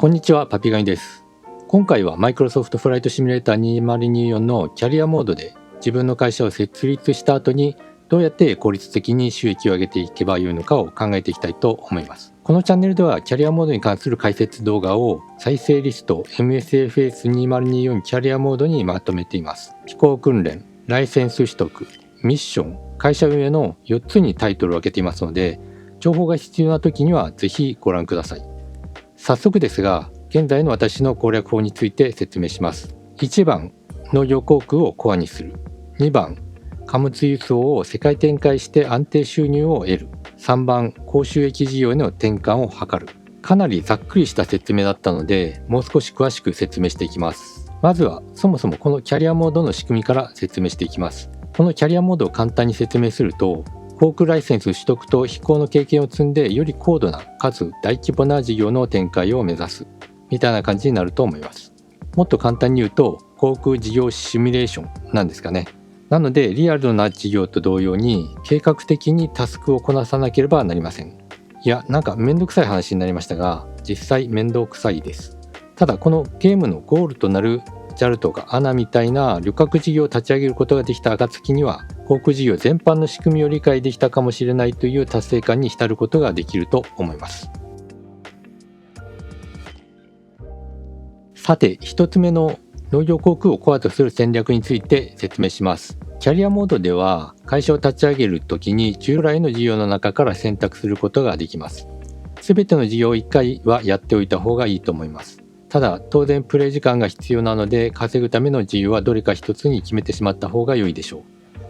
こんにちは、パピガニです。今回はマイクロソフトフライトシミュレーター2024のキャリアモードで自分の会社を設立した後にどうやって効率的に収益を上げていけばよいのかを考えていきたいと思います。このチャンネルではキャリアモードに関する解説動画を再生リスト MSFS2024 キャリアモードにまとめています。飛行訓練、ライセンス取得、ミッション、会社運営の4つにタイトルを分けていますので、情報が必要な時にはぜひご覧ください。早速ですが、現在の私の攻略法について説明します。1番、農業航空をコアにする。2番、貨物輸送を世界展開して安定収入を得る。3番、高収益事業への転換を図る。かなりざっくりした説明だったので、もう少し詳しく説明していきます。まずは、そもそもこのキャリアモードの仕組みから説明していきます。このキャリアモードを簡単に説明すると、航空ライセンス取得と飛行の経験を積んでより高度なかつ大規模な事業の展開を目指すみたいな感じになると思います。もっと簡単に言うと航空事業シミュレーションなんですかね。なのでリアルな事業と同様に計画的にタスクをこなさなければなりません。いや、なんかめんどくさい話になりましたが、実際めんどくさいです。ただこのゲームのゴールとなる JAL とか ANA みたいな旅客事業を立ち上げることができた暁には航空事業全般の仕組みを理解できたかもしれないという達成感に浸ることができると思います。さて、1つ目の農業航空をコアとする戦略について説明します。キャリアモードでは会社を立ち上げるときに従来の事業の中から選択することができます。すべての事業を1回はやっておいた方がいいと思います。ただ当然プレイ時間が必要なので稼ぐための事業はどれか一つに決めてしまった方が良いでしょう。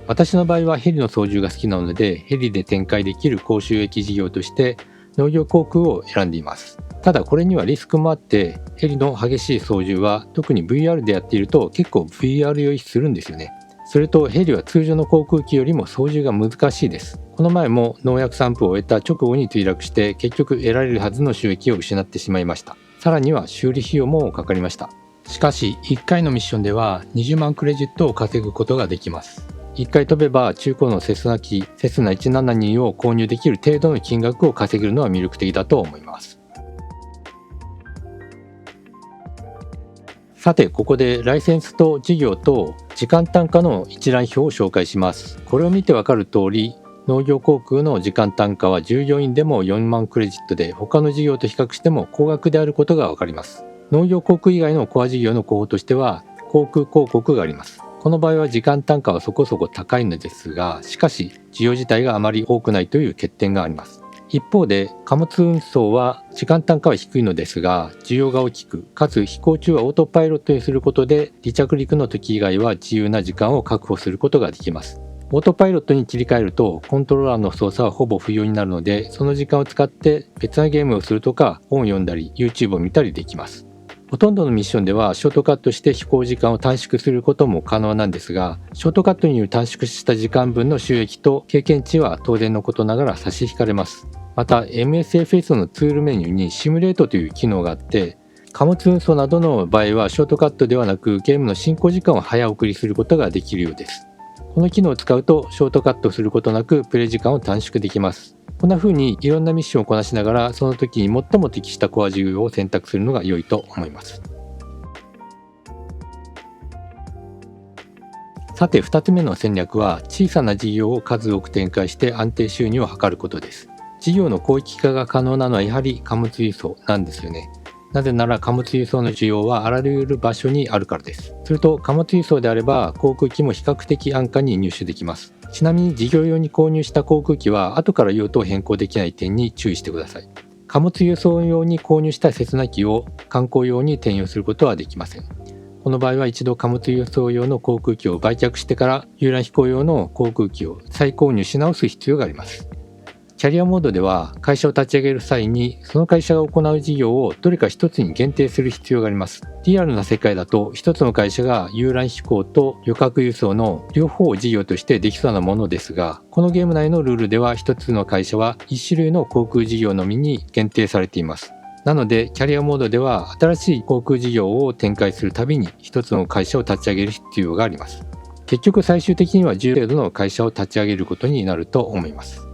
私の場合はヘリの操縦が好きなのでヘリで展開できる高収益事業として農業航空を選んでいます。ただこれにはリスクもあってヘリの激しい操縦は特に VR でやっていると結構 VR 酔いするんですよね。それとヘリは通常の航空機よりも操縦が難しいです。この前も農薬散布を終えた直後に墜落して結局得られるはずの収益を失ってしまいました。さらには修理費用もかかりました。しかし1回のミッションでは20万クレジットを稼ぐことができます。1回飛べば中古のセスナ機セスナ172を購入できる程度の金額を稼げるのは魅力的だと思います。さて、ここでライセンスと事業と時間単価の一覧表を紹介します。これを見てわかる通り、農業航空の時間単価は従業員でも4万クレジットで他の事業と比較しても高額であることがわかります。農業航空以外のコア事業の候補としては航空広告があります。この場合は時間単価はそこそこ高いのですが、しかし需要自体があまり多くないという欠点があります。一方で貨物運送は時間単価は低いのですが需要が大きく、かつ飛行中はオートパイロットにすることで離着陸の時以外は自由な時間を確保することができます。オートパイロットに切り替えるとコントローラーの操作はほぼ不要になるので、その時間を使って別なゲームをするとか本を読んだり YouTube を見たりできます。ほとんどのミッションではショートカットして飛行時間を短縮することも可能なんですが、ショートカットによる短縮した時間分の収益と経験値は当然のことながら差し引かれます。また MSFS のツールメニューにシミュレートという機能があって、貨物運送などの場合はショートカットではなくゲームの進行時間を早送りすることができるようです。この機能を使うとショートカットすることなくプレイ時間を短縮できます。こんな風にいろんなミッションをこなしながらその時に最も適したコア事業を選択するのが良いと思います。さて2つ目の戦略は小さな事業を数多く展開して安定収入を図ることです。事業の広域化が可能なのはやはり貨物輸送なんですよね。なぜなら貨物輸送の需要はあらゆる場所にあるからです。すると貨物輸送であれば航空機も比較的安価に入手できます。ちなみに事業用に購入した航空機は後から用途を変更できない点に注意してください。貨物輸送用に購入したセスナ機を観光用に転用することはできません。この場合は一度貨物輸送用の航空機を売却してから遊覧飛行用の航空機を再購入し直す必要があります。キャリアモードでは会社を立ち上げる際にその会社が行う事業をどれか一つに限定する必要があります。リアルな世界だと一つの会社が遊覧飛行と旅客輸送の両方を事業としてできそうなものですが、このゲーム内のルールでは一つの会社は一種類の航空事業のみに限定されています。なのでキャリアモードでは新しい航空事業を展開するたびに一つの会社を立ち上げる必要があります。結局最終的には10程度の会社を立ち上げることになると思います。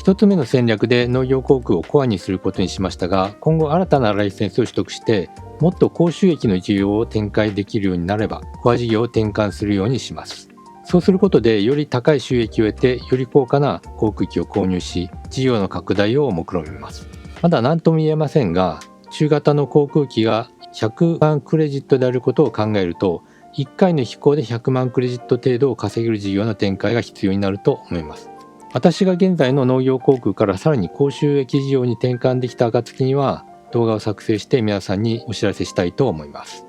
一つ目の戦略で農業航空をコアにすることにしましたが、今後新たなライセンスを取得してもっと高収益の事業を展開できるようになれば、コア事業を転換するようにします。そうすることでより高い収益を得て、より高価な航空機を購入し、事業の拡大を目論みます。まだ何とも言えませんが、中型の航空機が100万クレジットであることを考えると、1回の飛行で100万クレジット程度を稼げる事業の展開が必要になると思います。私が現在の農業航空からさらに高収益事業に転換できた暁には、動画を作成して皆さんにお知らせしたいと思います。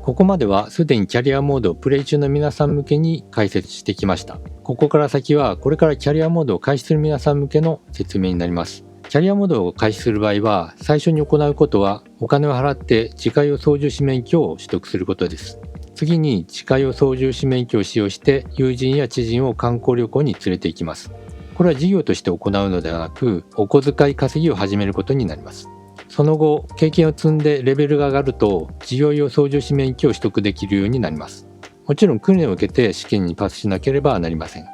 ここまではすでにキャリアモードをプレイ中の皆さん向けに解説してきました。ここから先はこれからキャリアモードを開始する皆さん向けの説明になります。キャリアモードを開始する場合は、最初に行うことはお金を払って自家用操縦士免許を取得することです。次に自家用操縦士免許を使用して友人や知人を観光旅行に連れて行きます。これは事業として行うのではなく、お小遣い稼ぎを始めることになります。その後、経験を積んでレベルが上がると、事業用操縦士免許を取得できるようになります。もちろん訓練を受けて試験にパスしなければなりません。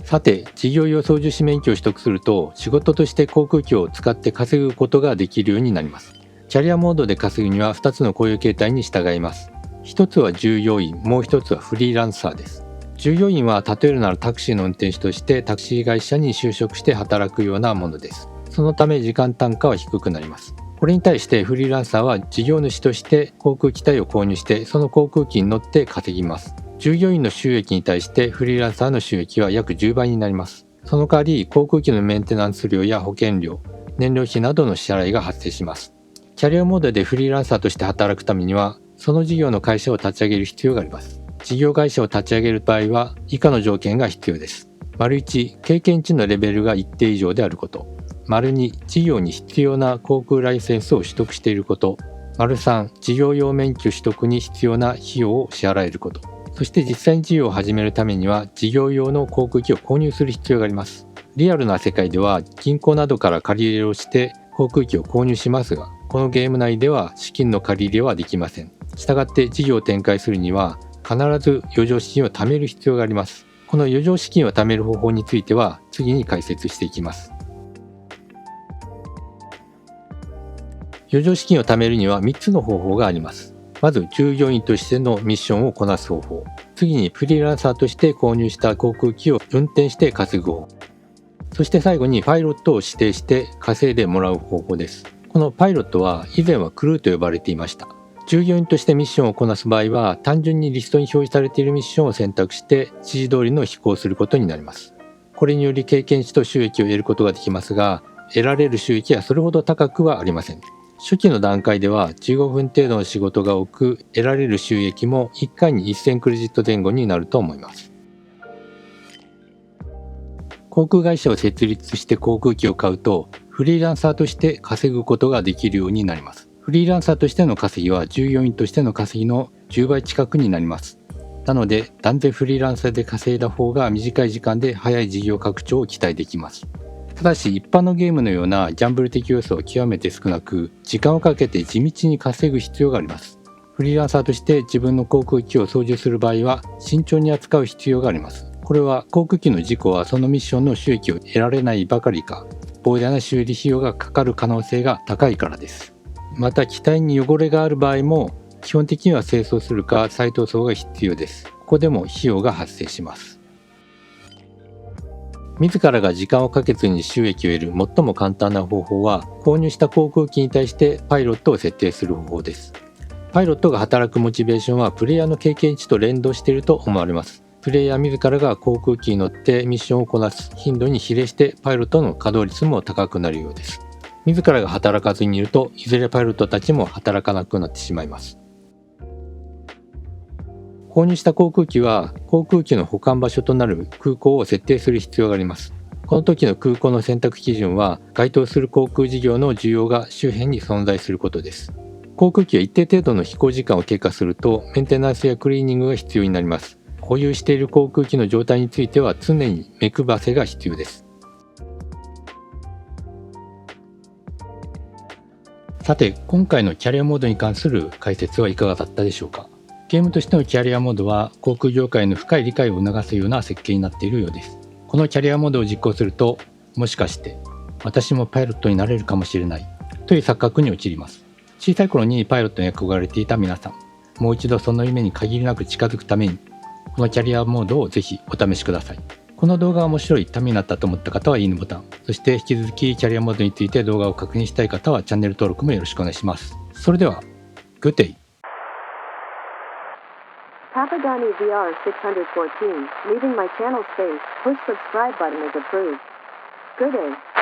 さて、事業用操縦士免許を取得すると、仕事として航空機を使って稼ぐことができるようになります。キャリアモードで稼ぐには2つの雇用形態に従います。1つは従業員、もう1つはフリーランサーです。従業員は例えるならタクシーの運転手としてタクシー会社に就職して働くようなものです。そのため時間単価は低くなります。これに対してフリーランサーは事業主として航空機体を購入してその航空機に乗って稼ぎます。従業員の収益に対してフリーランサーの収益は約10倍になります。その代わり航空機のメンテナンス料や保険料、燃料費などの支払いが発生します。キャリアモードでフリーランサーとして働くためには、その事業の会社を立ち上げる必要があります。事業会社を立ち上げる場合は以下の条件が必要です。1、経験値のレベルが一定以上であること。2、事業に必要な航空ライセンスを取得していること。3、事業用免許取得に必要な費用を支払えること。そして実際に事業を始めるためには事業用の航空機を購入する必要があります。リアルな世界では銀行などから借り入れをして航空機を購入しますが、このゲーム内では資金の借り入れはできません。したがって事業を展開するには必ず余剰資金を貯める必要があります。この余剰資金を貯める方法については次に解説していきます。余剰資金を貯めるには3つの方法があります。まず従業員としてのミッションをこなす方法。次にフリーランサーとして購入した航空機を運転して稼ぐ方法。そして最後にパイロットを指定して稼いでもらう方法です。このパイロットは以前はクルーと呼ばれていました。従業員としてミッションをこなす場合は単純にリストに表示されているミッションを選択して指示通りの飛行をすることになります。これにより経験値と収益を得ることができますが、得られる収益はそれほど高くはありません。初期の段階では15分程度の仕事が多く、得られる収益も1回に1000クレジット前後になると思います。航空会社を設立して航空機を買うと、フリーランサーとして稼ぐことができるようになります。フリーランサーとしての稼ぎは従業員としての稼ぎの10倍近くになります。なので断然フリーランサーで稼いだ方が短い時間で早い事業拡張を期待できます。ただし一般のゲームのようなギャンブル的要素は極めて少なく、時間をかけて地道に稼ぐ必要があります。フリーランサーとして自分の航空機を操縦する場合は慎重に扱う必要があります。これは航空機の事故はそのミッションの収益を得られないばかりか、膨大な修理費用がかかる可能性が高いからです。また機体に汚れがある場合も基本的には清掃するか再塗装が必要です。ここでも費用が発生します。自らが時間をかけずに収益を得る最も簡単な方法は、購入した航空機に対してパイロットを設定する方法です。パイロットが働くモチベーションはプレイヤーの経験値と連動していると思われます。プレイヤー自らが航空機に乗ってミッションをこなす頻度に比例してパイロットの稼働率も高くなるようです。自らが働かずにいると、いずれパイロットたちも働かなくなってしまいます。購入した航空機は航空機の保管場所となる空港を設定する必要があります。この時の空港の選択基準は、該当する航空事業の需要が周辺に存在することです。航空機は一定程度の飛行時間を経過するとメンテナンスやクリーニングが必要になります。保有している航空機の状態については常に目配せが必要です。さて、今回のキャリアモードに関する解説はいかがだったでしょうか。ゲームとしてのキャリアモードは航空業界の深い理解を促すような設計になっているようです。このキャリアモードを実行すると、もしかして私もパイロットになれるかもしれないという錯覚に陥ります。小さい頃にパイロットに憧れていた皆さん、もう一度その夢に限りなく近づくために、このキャリアモードをぜひお試しください。この動画が面白い、ためになったと思った方はいいねボタン、そして引き続きキャリアモードについて動画を確認したい方はチャンネル登録もよろしくお願いします。それでは、Good day! Papadani VR 614, leaving my channel space, push subscribe button is approved. Good day.